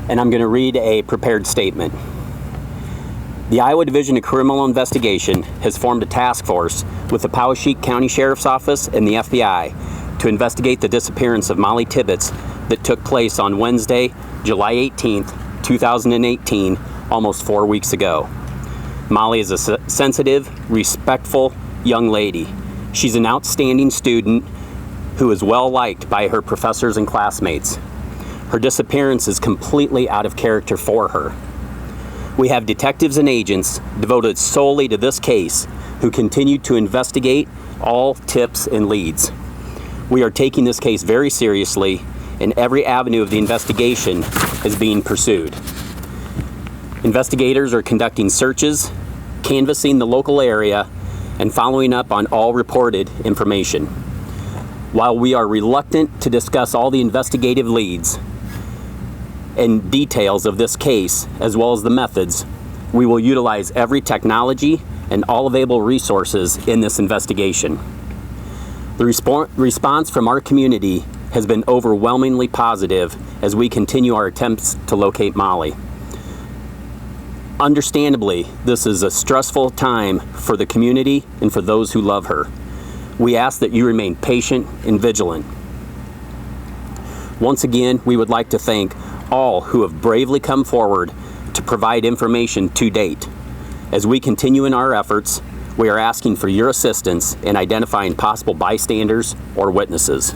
and I'm going to read a prepared statement. The Iowa Division of Criminal Investigation has formed a task force with the Poweshiek County Sheriff's Office and the FBI to investigate the disappearance of Mollie Tibbetts that took place on Wednesday, July 18th, 2018, almost 4 weeks ago. Mollie is a sensitive, respectful young lady. She's an outstanding student who is well liked by her professors and classmates. Her disappearance is completely out of character for her. We have detectives and agents devoted solely to this case who continue to investigate all tips and leads. We are taking this case very seriously, and every avenue of the investigation is being pursued. Investigators are conducting searches, canvassing the local area, and following up on all reported information. While we are reluctant to discuss all the investigative leads and details of this case, as well as the methods, we will utilize every technology and all available resources in this investigation. The response from our community has been overwhelmingly positive as we continue our attempts to locate Mollie. Understandably, this is a stressful time for the community and for those who love her. We ask that you remain patient and vigilant. Once again, we would like to thank all who have bravely come forward to provide information to date. As we continue in our efforts, we are asking for your assistance in identifying possible bystanders or witnesses.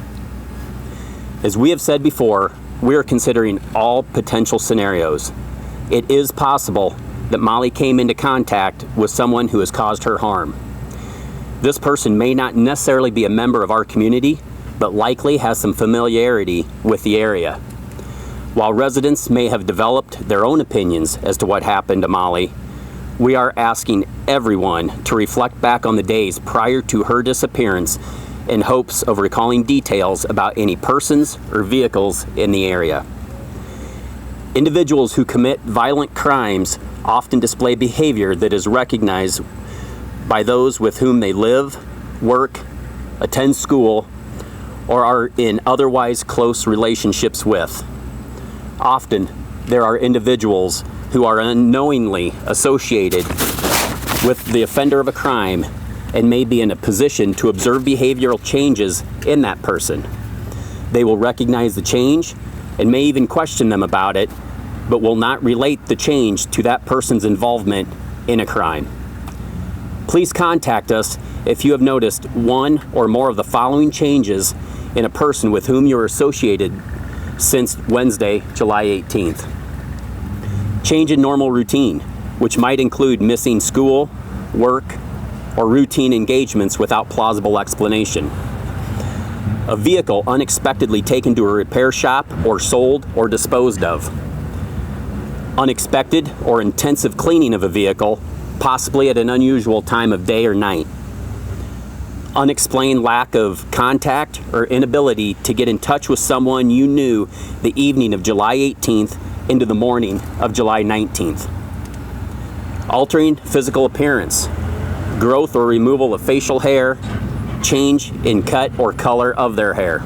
As we have said before, we are considering all potential scenarios. It is possible that Mollie came into contact with someone who has caused her harm. This person may not necessarily be a member of our community, but likely has some familiarity with the area. While residents may have developed their own opinions as to what happened to Mollie, we are asking everyone to reflect back on the days prior to her disappearance in hopes of recalling details about any persons or vehicles in the area. Individuals who commit violent crimes often display behavior that is recognized by those with whom they live, work, attend school, or are in otherwise close relationships with. Often, there are individuals who are unknowingly associated with the offender of a crime and may be in a position to observe behavioral changes in that person. They will recognize the change and may even question them about it, but will not relate the change to that person's involvement in a crime. Please contact us if you have noticed one or more of the following changes in a person with whom you are associated since Wednesday, July 18th. Change in normal routine, which might include missing school, work, or routine engagements without plausible explanation. A vehicle unexpectedly taken to a repair shop or sold or disposed of. Unexpected or intensive cleaning of a vehicle, possibly at an unusual time of day or night. Unexplained lack of contact or inability to get in touch with someone you knew the evening of July 18th into the morning of July 19th. Altering physical appearance, growth or removal of facial hair, change in cut or color of their hair.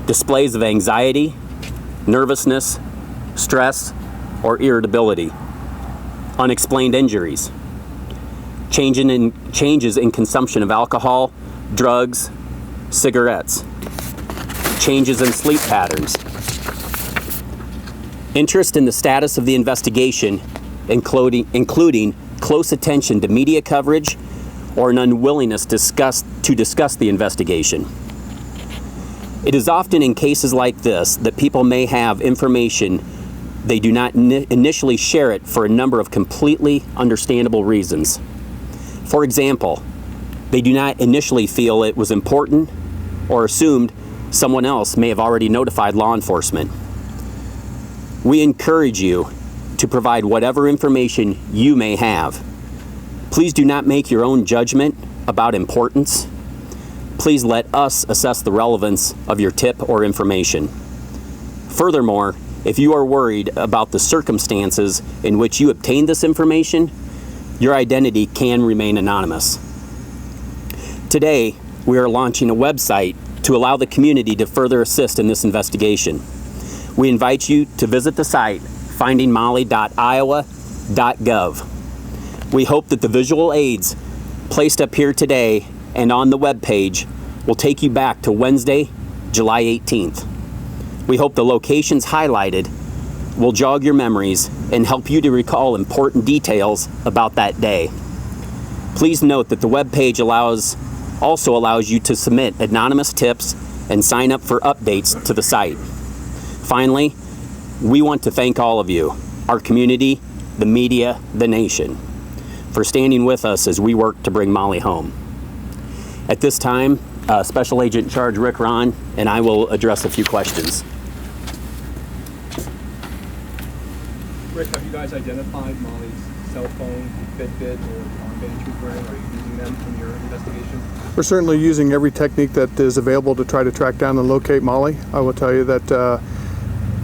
Displays of anxiety, nervousness, stress, or irritability. Unexplained injuries. Changes in consumption of alcohol, drugs, cigarettes. Changes in sleep patterns. Interest in the status of the investigation, including close attention to media coverage or an unwillingness to discuss the investigation. It is often in cases like this that people may have information they do not initially share it for a number of completely understandable reasons. For example, they do not initially feel it was important or assumed someone else may have already notified law enforcement. We encourage you to provide whatever information you may have. Please do not make your own judgment about importance. Please let us assess the relevance of your tip or information. Furthermore, if you are worried about the circumstances in which you obtained this information, your identity can remain anonymous. Today, we are launching a website to allow the community to further assist in this investigation. We invite you to visit the site, findingmollie.iowa.gov. We hope that the visual aids placed up here today and on the webpage will take you back to Wednesday, July 18th. We hope the locations highlighted will jog your memories and help you to recall important details about that day. Please note that the webpage also allows you to submit anonymous tips and sign up for updates to the site. Finally, we want to thank all of you, our community, the media, the nation, for standing with us as we work to bring Mollie home. At this time, Special Agent in Charge Rick Ron and I will address a few questions. Rick, have you guys identified Mollie's cell phone, Fitbit, or armband she was wearing? Are you using them in your investigation? We're certainly using every technique that is available to try to track down and locate Mollie. I will tell you that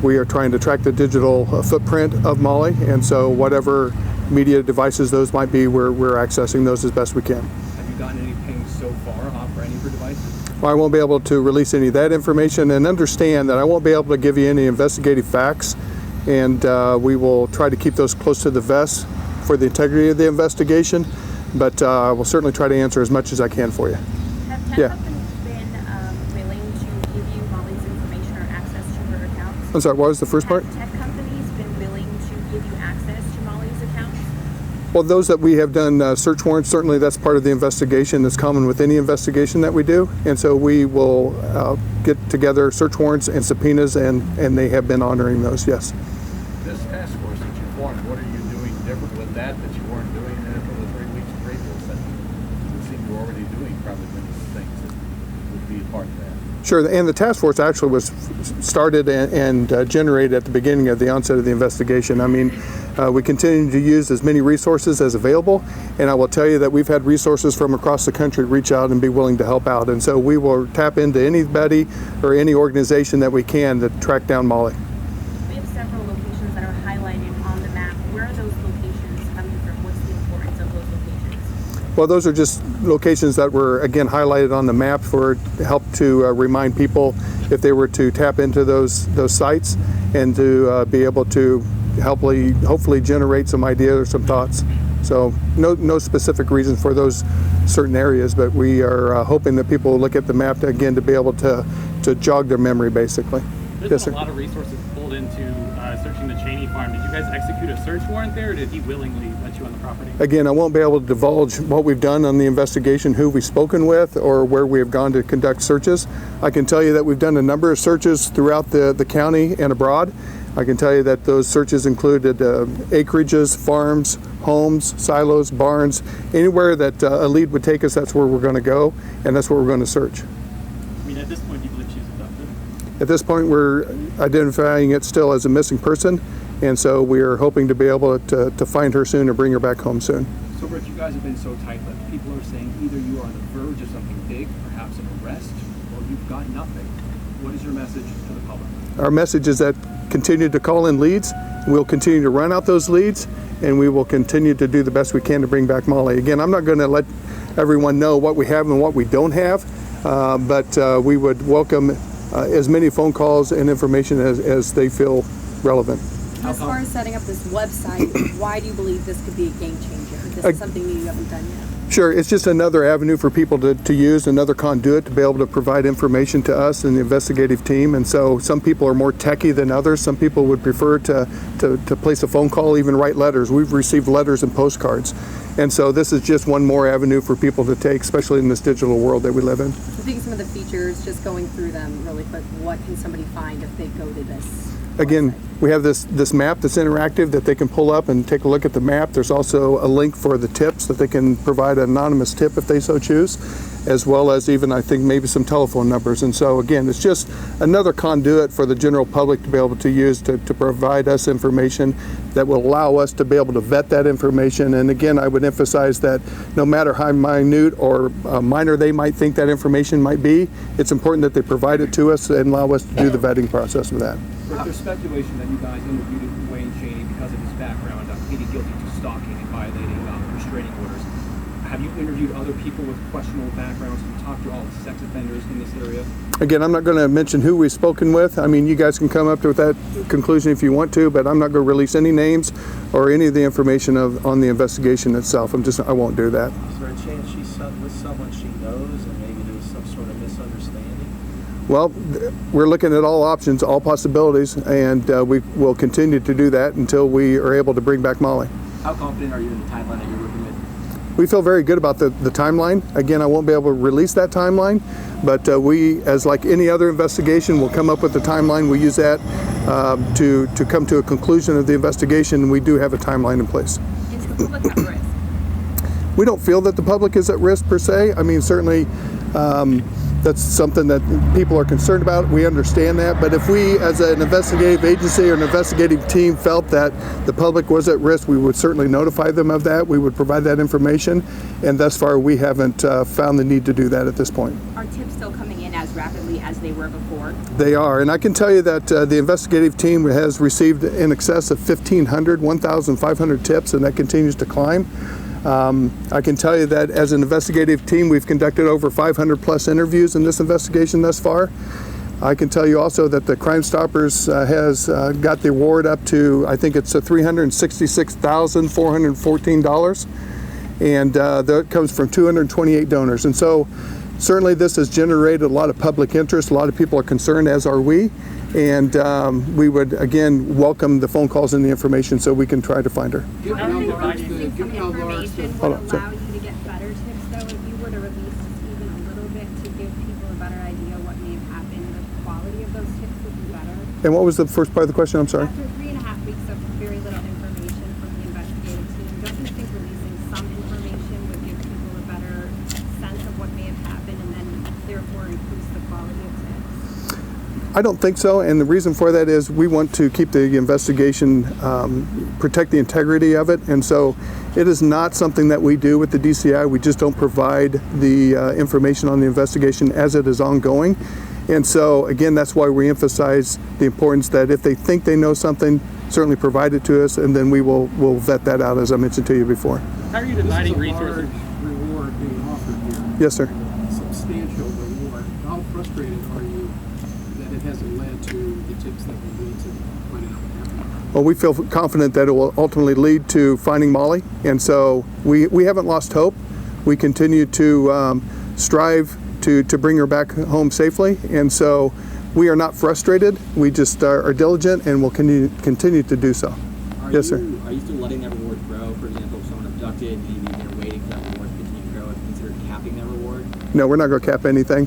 we are trying to track the digital footprint of Mollie, and so whatever media devices those might be, we're accessing those as best we can. Have you gotten any pings so far off for any of her devices? Well, I won't be able to release any of that information, and understand that I won't be able to give you any investigative facts, and we will try to keep those close to the vest for the integrity of the investigation, but we'll certainly try to answer as much as I can for you. Have tech companies been willing to give you Mollie's information or access to her accounts? I'm sorry, what was the first part? Have tech companies been willing to give you access to Mollie's accounts? Well, those that we have done search warrants, certainly that's part of the investigation that's common with any investigation that we do. And so we will get together search warrants and subpoenas, and they have been honoring those, yes. This task force that you formed, what are you doing different with that you weren't doing after the 3 weeks previous that you seem to already doing probably many of the things that would be a part of that? Sure, and the task force actually was started and generated at the beginning of the onset of the investigation. I mean, we continue to use as many resources as available, and I will tell you that we've had resources from across the country reach out and be willing to help out, and so we will tap into anybody or any organization that we can to track down Mollie. We have several locations that are highlighted on the map. Where are those locations coming from? What's the importance of those locations? Well, those are just locations that were, again, highlighted on the map for help to remind people if they were to tap into those sites, and to be able to hopefully generate some ideas or some thoughts. So no specific reason for those certain areas, but we are hoping that people will look at the map again to be able to jog their memory, basically. There's been a lot of resources pulled into searching the Cheney farm. Did you guys execute a search warrant there, or did he willingly let you on the property? Again, I won't be able to divulge what we've done on the investigation, who we've spoken with, or where we have gone to conduct searches. I can tell you that we've done a number of searches throughout the county and abroad. I can tell you that those searches included acreages, farms, homes, silos, barns, anywhere that a lead would take us, that's where we're going to go, and that's where we're going to search. I mean, at this point, do you believe she's abducted? At this point, we're identifying it still as a missing person, and so we are hoping to be able to find her soon and bring her back home soon. So, Rick, you guys have been so tight-lipped. People are saying either you are on the verge of something big, perhaps an arrest, or you've got nothing. What is your message to the public? Our message is that continue to call in leads. We'll continue to run out those leads, and we will continue to do the best we can to bring back Mollie. Again, I'm not going to let everyone know what we have and what we don't have, but we would welcome as many phone calls and information as they feel relevant. As far as setting up this website, why do you believe this could be a game changer? This is something new you haven't done yet. Sure, it's just another avenue for people to use, another conduit to be able to provide information to us and the investigative team. And so some people are more techie than others. Some people would prefer to place a phone call, even write letters. We've received letters and postcards. And so this is just one more avenue for people to take, especially in this digital world that we live in. I think some of the features, just going through them really quick, what can somebody find if they go to this? Again, we have this map that's interactive that they can pull up and take a look at the map. There's also a link for the tips that they can provide an anonymous tip if they so choose, as well as even, I think, maybe some telephone numbers. And so again, it's just another conduit for the general public to be able to use to provide us information that will allow us to be able to vet that information. And again, I would emphasize that no matter how minute or minor they might think that information might be, it's important that they provide it to us and allow us to do the vetting process of that. There's speculation that you guys interviewed Wayne Cheney because of his background, pleading guilty to stalking and violating restraining orders. Have you interviewed other people with questionable backgrounds? Have you talked to all the sex offenders in this area? Again, I'm not going to mention who we've spoken with. I mean, you guys can come up to that conclusion if you want to, but I'm not going to release any names or any of the information on the investigation itself. I won't do that. Is there a chance she's with someone she knows and maybe there was some sort of misunderstanding? Well, we're looking at all options, all possibilities, and we will continue to do that until we are able to bring back Mollie. How confident are you in the timeline that you're working with? We feel very good about the timeline. Again, I won't be able to release that timeline, but we, as like any other investigation, will come up with the timeline. We use that to come to a conclusion of the investigation. We do have a timeline in place. Is the public at risk? We don't feel that the public is at risk per se. I mean, certainly that's something that people are concerned about. We understand that. But if we, as an investigative agency or an investigative team, felt that the public was at risk, we would certainly notify them of that. We would provide that information. And thus far, we haven't found the need to do that at this point. Are tips still coming in as rapidly as they were before? They are. And I can tell you that the investigative team has received in excess of 1,500 tips, and that continues to climb. I can tell you that as an investigative team, we've conducted over 500 plus interviews in this investigation thus far. I can tell you also that the Crime Stoppers has got the award up to, I think it's $366,414, and that comes from 228 donors. And so certainly this has generated a lot of public interest. A lot of people are concerned, as are we. And we would, again, welcome the phone calls and the information so we can try to find her. Given how large the information would Hold on, allow sorry. you to get better tips, though, if you were to release even a little bit to give people a better idea what may have happened, the quality of those tips would be better. And what was the first part of the question? I'm sorry. After 3.5 weeks of very little information from the investigative team, don't you think releasing some information would give people a better sense of what may have happened and then therefore increase the quality of tips? I don't think so, and the reason for that is we want to keep the investigation, protect the integrity of it, and so it is not something that we do with the DCI. We just don't provide the information on the investigation as it is ongoing. And so, again, that's why we emphasize the importance that if they think they know something, certainly provide it to us, and then we'll vet that out, as I mentioned to you before. How are you dividing resources? Reward being offered here. Yes, sir. Substantial reward. How frustrated are you that it hasn't led to the tips that we need to find out what happened? Well, we feel confident that it will ultimately lead to finding Mollie, and so we haven't lost hope. We continue to strive to bring her back home safely, and so we are not frustrated. We just are diligent and will continue to do so. Yes, sir. Are you still letting that reward grow? For example, if someone abducted, maybe they're waiting for that reward to continue to grow, and consider capping that reward? No, we're not going to cap anything.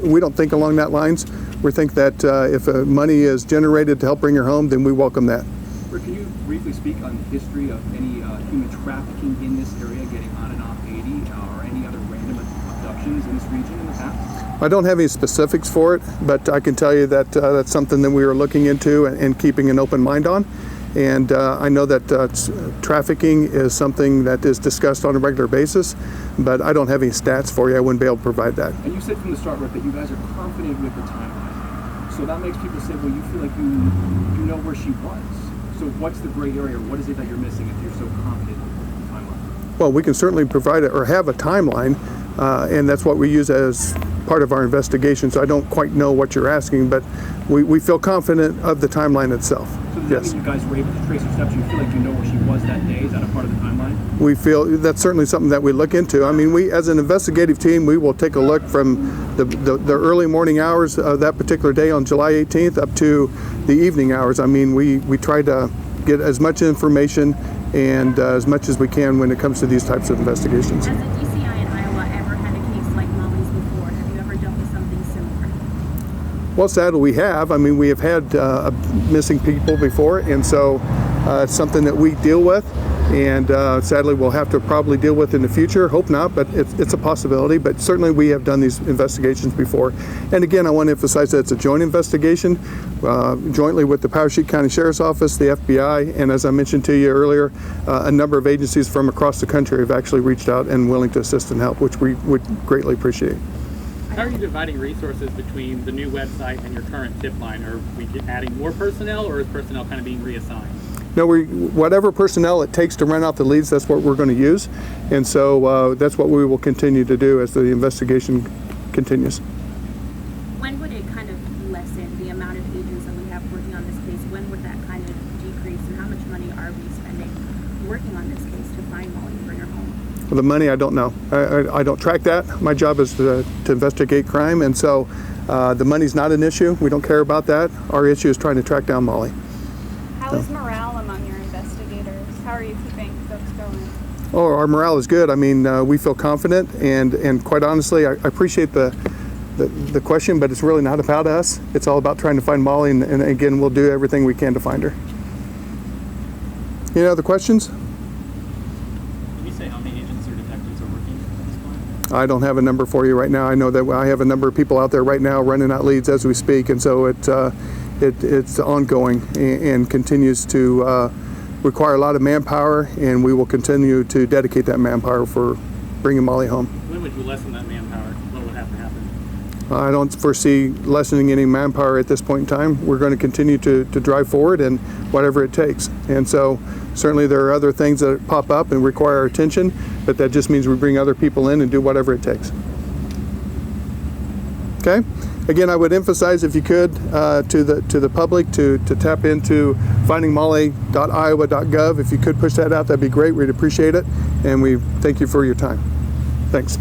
We don't think along that lines. We think that if money is generated to help bring her home, then we welcome that. Rick, can you briefly speak on the history of any human trafficking in this area, getting on and off 80, or any other random abductions in this region in the past? I don't have any specifics for it, but I can tell you that that's something that we are looking into and keeping an open mind on. And I know that trafficking is something that is discussed on a regular basis, but I don't have any stats for you. I wouldn't be able to provide that. And you said from the start, Rick, that you guys are confident with the timeline. So that makes people say, well, you feel like you know where she was. So what's the gray area? What is it that you're missing if you're so confident with the timeline? Well, we can certainly provide it or have a timeline, and that's what we use as part of our investigation. So I don't quite know what you're asking, but we feel confident of the timeline itself. So does Yes. that mean you guys were able to trace her steps? You feel like you know where she was that day? Is that a part of the timeline? We feel that's certainly something that we look into. I mean, we, as an investigative team, we will take a look from the early morning hours of that particular day on July 18th up to the evening hours. I mean, we try to get as much information and as much as we can when it comes to these types of investigations. Has the DCI in Iowa ever had a case like Mollie's before? Have you ever dealt with something similar? Well, sadly, we have. I mean, we have had missing people before, and so it's something that we deal with, and sadly, we'll have to probably deal with in the future. Hope not, but it's a possibility. But certainly, we have done these investigations before. And again, I want to emphasize that it's a joint investigation, jointly with the Powder County Sheriff's Office, the FBI, and as I mentioned to you earlier, a number of agencies from across the country have actually reached out and willing to assist and help, which we would greatly appreciate. How are you dividing resources between the new website and your current tip line? Are we adding more personnel, or is personnel kind of being reassigned? No, whatever personnel it takes to run out the leads, that's what we're going to use. And so that's what we will continue to do as the investigation continues. When would it kind of lessen the amount of agents that we have working on this case? When would that kind of decrease, and how much money are we spending working on this case to find Mollie and bring her home? Well, the money, I don't know. I don't track that. My job is to investigate crime, and so the money's not an issue. We don't care about that. Our issue is trying to track down Mollie. How is morale among your investigators? How are you keeping folks going? Oh, our morale is good. I mean, we feel confident, and quite honestly, I appreciate the question, but it's really not about us. It's all about trying to find Mollie, and again, we'll do everything we can to find her. Any other questions? Can you say how many agents or detectives are working at this point? I don't have a number for you right now. I know that I have a number of people out there right now running out leads as we speak, and so it's ongoing and continues to require a lot of manpower, and we will continue to dedicate that manpower for bringing Mollie home. When would you lessen that manpower? What would have to happen? I don't foresee lessening any manpower at this point in time. We're going to continue to drive forward and whatever it takes. And so certainly there are other things that pop up and require our attention, but that just means we bring other people in and do whatever it takes. Okay? Again, I would emphasize, if you could, to the public to tap into findingmollie.iowa.gov. If you could push that out, that'd be great. We'd appreciate it, and we thank you for your time. Thanks.